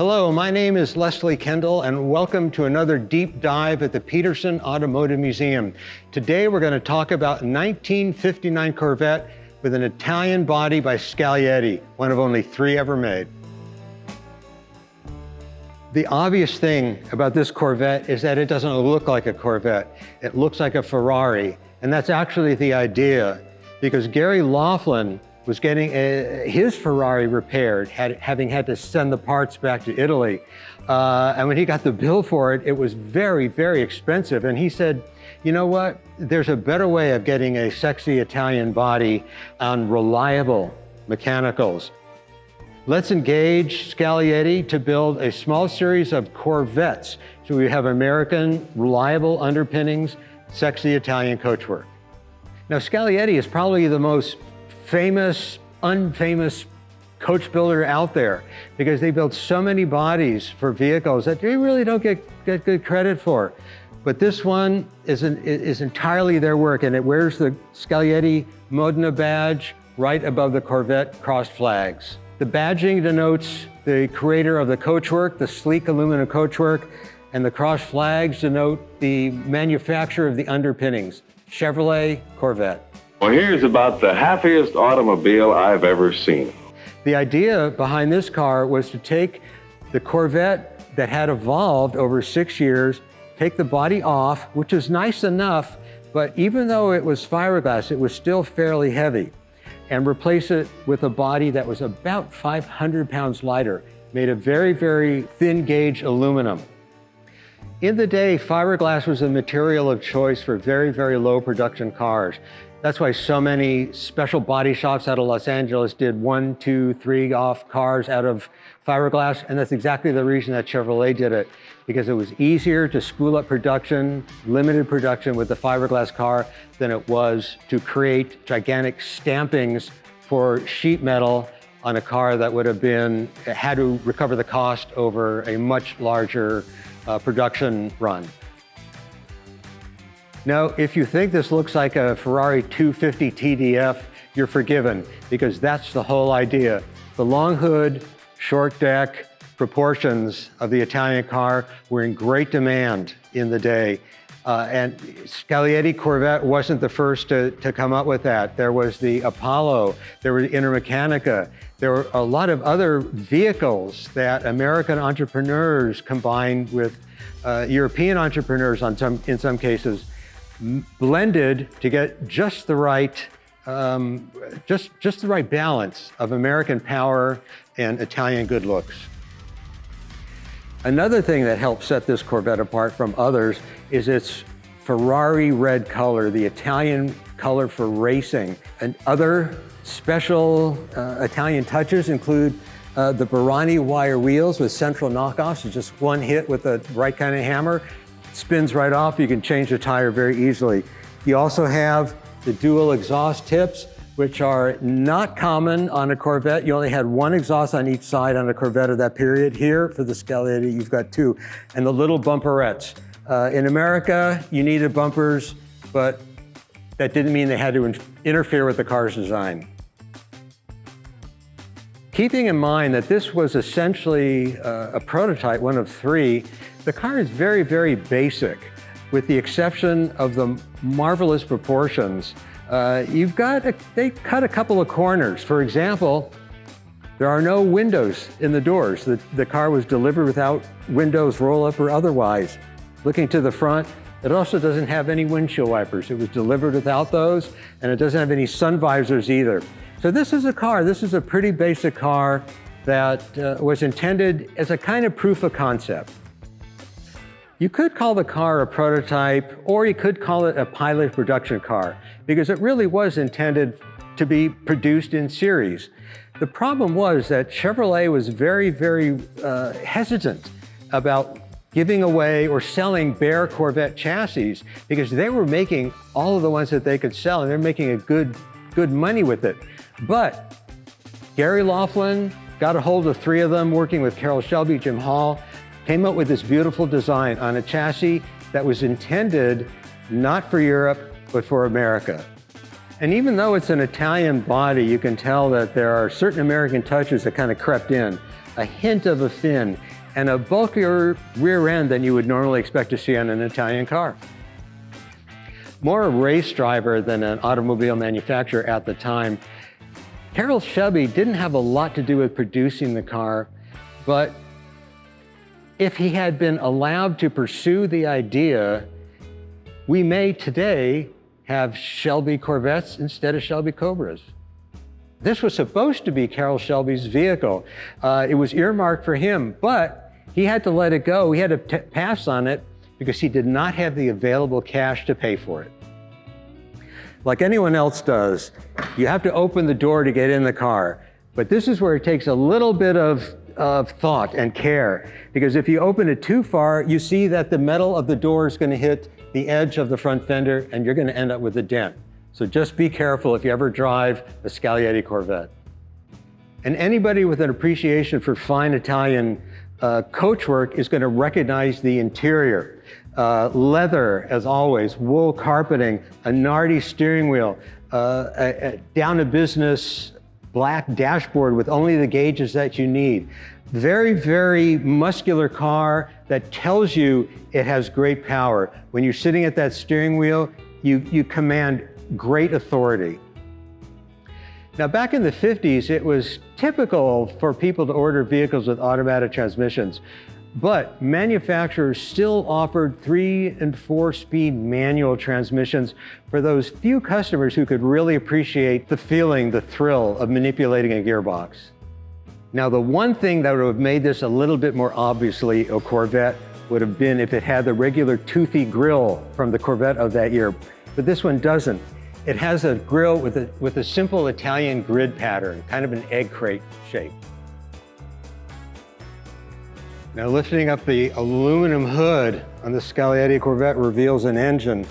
Hello, my name is Leslie Kendall, and welcome to another deep dive at the Petersen Automotive Museum. Today we're going to talk about 1959 Corvette with an Italian body by Scaglietti, one of only 3 ever made. The obvious thing about this Corvette is that it doesn't look like a Corvette. It looks like a Ferrari, and that's actually the idea, because Gary Laughlin was getting his Ferrari repaired, having had to send the parts back to Italy. And when he got the bill for it, it was very, very expensive. And he said, you know what? There's a better way of getting a sexy Italian body on reliable mechanicals. Let's engage Scaglietti to build a small series of Corvettes. So we have American, reliable underpinnings, sexy Italian coachwork. Now, Scaglietti is probably the most famous, unfamous coach builder out there, because they built so many bodies for vehicles that they really don't get good credit for. But this one is entirely their work, and it wears the Scaglietti Modena badge right above the Corvette crossed flags. The badging denotes the creator of the coachwork, the sleek aluminum coachwork, and the crossed flags denote the manufacturer of the underpinnings, Chevrolet Corvette. Well, here's about the happiest automobile I've ever seen. The idea behind this car was to take the Corvette that had evolved over 6 years, take the body off, which is nice enough, but even though it was fiberglass, it was still fairly heavy, and replace it with a body that was about 500 pounds lighter, made of very, very thin gauge aluminum. In the day, fiberglass was a material of choice for very, very low production cars. That's why so many special body shops out of Los Angeles did 1, 2, 3 off cars out of fiberglass, and that's exactly the reason that Chevrolet did it, because it was easier to spool up production, limited production with the fiberglass car than it was to create gigantic stampings for sheet metal on a car that would have had to recover the cost over a much larger production run. Now, if you think this looks like a Ferrari 250 TDF, you're forgiven, because that's the whole idea. The long hood, short deck proportions of the Italian car were in great demand in the day. And Scaglietti Corvette wasn't the first to come up with that. There was the Apollo, there was Intermechanica. There were a lot of other vehicles that American entrepreneurs combined with European entrepreneurs in some cases, blended to get just the right balance of American power and Italian good looks. Another thing that helped set this Corvette apart from others is its Ferrari red color, the Italian color for racing. And other special Italian touches include the Barani wire wheels with central knockoffs. It's just one hit with the right kind of hammer. Spins right off, you can change the tire very easily. You also have the dual exhaust tips, which are not common on a Corvette. You only had 1 exhaust on each side on a Corvette of that period. Here, for the Scaglietti, you've got 2. And the little bumperettes. In America, you needed bumpers, but that didn't mean they had to interfere with the car's design. Keeping in mind that this was essentially a prototype, one of 3, the car is very, very basic, with the exception of the marvelous proportions. They cut a couple of corners. For example, there are no windows in the doors. The car was delivered without windows, roll up or otherwise. Looking to the front, it also doesn't have any windshield wipers. It was delivered without those, and it doesn't have any sun visors either. So this is a pretty basic car that was intended as a kind of proof of concept. You could call the car a prototype, or you could call it a pilot production car, because it really was intended to be produced in series. The problem was that Chevrolet was very, very hesitant about giving away or selling bare Corvette chassis, because they were making all of the ones that they could sell, and they're making a good money with it. But Gary Laughlin got a hold of 3 of them, working with Carroll Shelby, Jim Hall, came up with this beautiful design on a chassis that was intended not for Europe, but for America. And even though it's an Italian body, you can tell that there are certain American touches that kind of crept in. a hint of a fin, and a bulkier rear end than you would normally expect to see on an Italian car. More a race driver than an automobile manufacturer at the time, Carroll Shelby didn't have a lot to do with producing the car, but if he had been allowed to pursue the idea, we may today have Shelby Corvettes instead of Shelby Cobras. This was supposed to be Carroll Shelby's vehicle. It was earmarked for him, but he had to let it go. He had to pass on it because he did not have the available cash to pay for it. Like anyone else does, you have to open the door to get in the car. But this is where it takes a little bit of thought and care, because if you open it too far, you see that the metal of the door is going to hit the edge of the front fender and you're going to end up with a dent. So just be careful if you ever drive a Scaglietti Corvette. And anybody with an appreciation for fine Italian coachwork is going to recognize the interior. Leather, as always, wool carpeting, a Nardi steering wheel, a down-to-business black dashboard with only the gauges that you need. Very, very muscular car that tells you it has great power. When you're sitting at that steering wheel, you command great authority. Now, back in the 50s, it was typical for people to order vehicles with automatic transmissions, but manufacturers still offered 3- and 4-speed manual transmissions for those few customers who could really appreciate the feeling, the thrill of manipulating a gearbox. Now, the one thing that would have made this a little bit more obviously a Corvette would have been if it had the regular toothy grille from the Corvette of that year, but this one doesn't. It has a grille with a simple Italian grid pattern, kind of an egg crate shape. Now, lifting up the aluminum hood on the Scaglietti Corvette reveals an engine,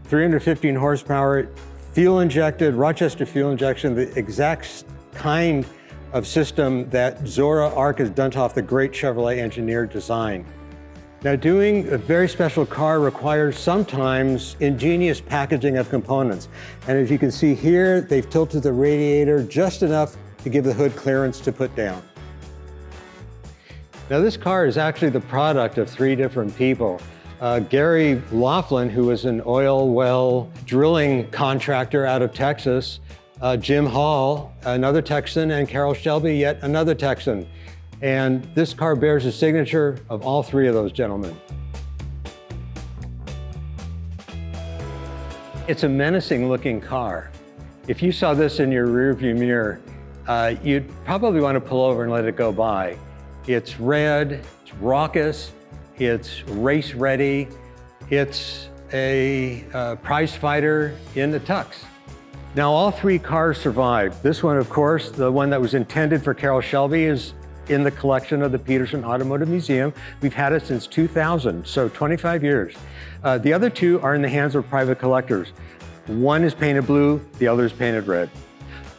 315 horsepower, fuel injected, Rochester fuel injection, the exact kind of system that Zora Arcus Dunthoff, the great Chevrolet engineer, designed. Now, doing a very special car requires sometimes ingenious packaging of components. And as you can see here, they've tilted the radiator just enough to give the hood clearance to put down. Now, this car is actually the product of 3 different people. Gary Laughlin, who was an oil well drilling contractor out of Texas, Jim Hall, another Texan, and Carroll Shelby, yet another Texan. And this car bears the signature of all 3 of those gentlemen. It's a menacing looking car. If you saw this in your rearview mirror, you'd probably want to pull over and let it go by. It's red, it's raucous, it's race ready, it's a prize fighter in the tux. Now, all 3 cars survived. This one, of course, the one that was intended for Carroll Shelby, is in the collection of the Petersen Automotive Museum. We've had it since 2000, so 25 years. The other 2 are in the hands of private collectors. One is painted blue, the other is painted red.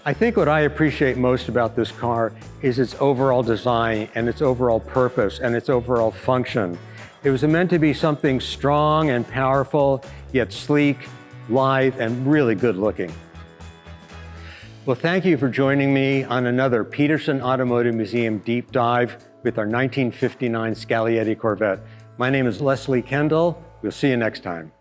I think what I appreciate most about this car is its overall design and its overall purpose and its overall function. It was meant to be something strong and powerful, yet sleek, lithe, and really good looking. Well, thank you for joining me on another Petersen Automotive Museum deep dive with our 1959 Scaglietti Corvette. My name is Leslie Kendall. We'll see you next time.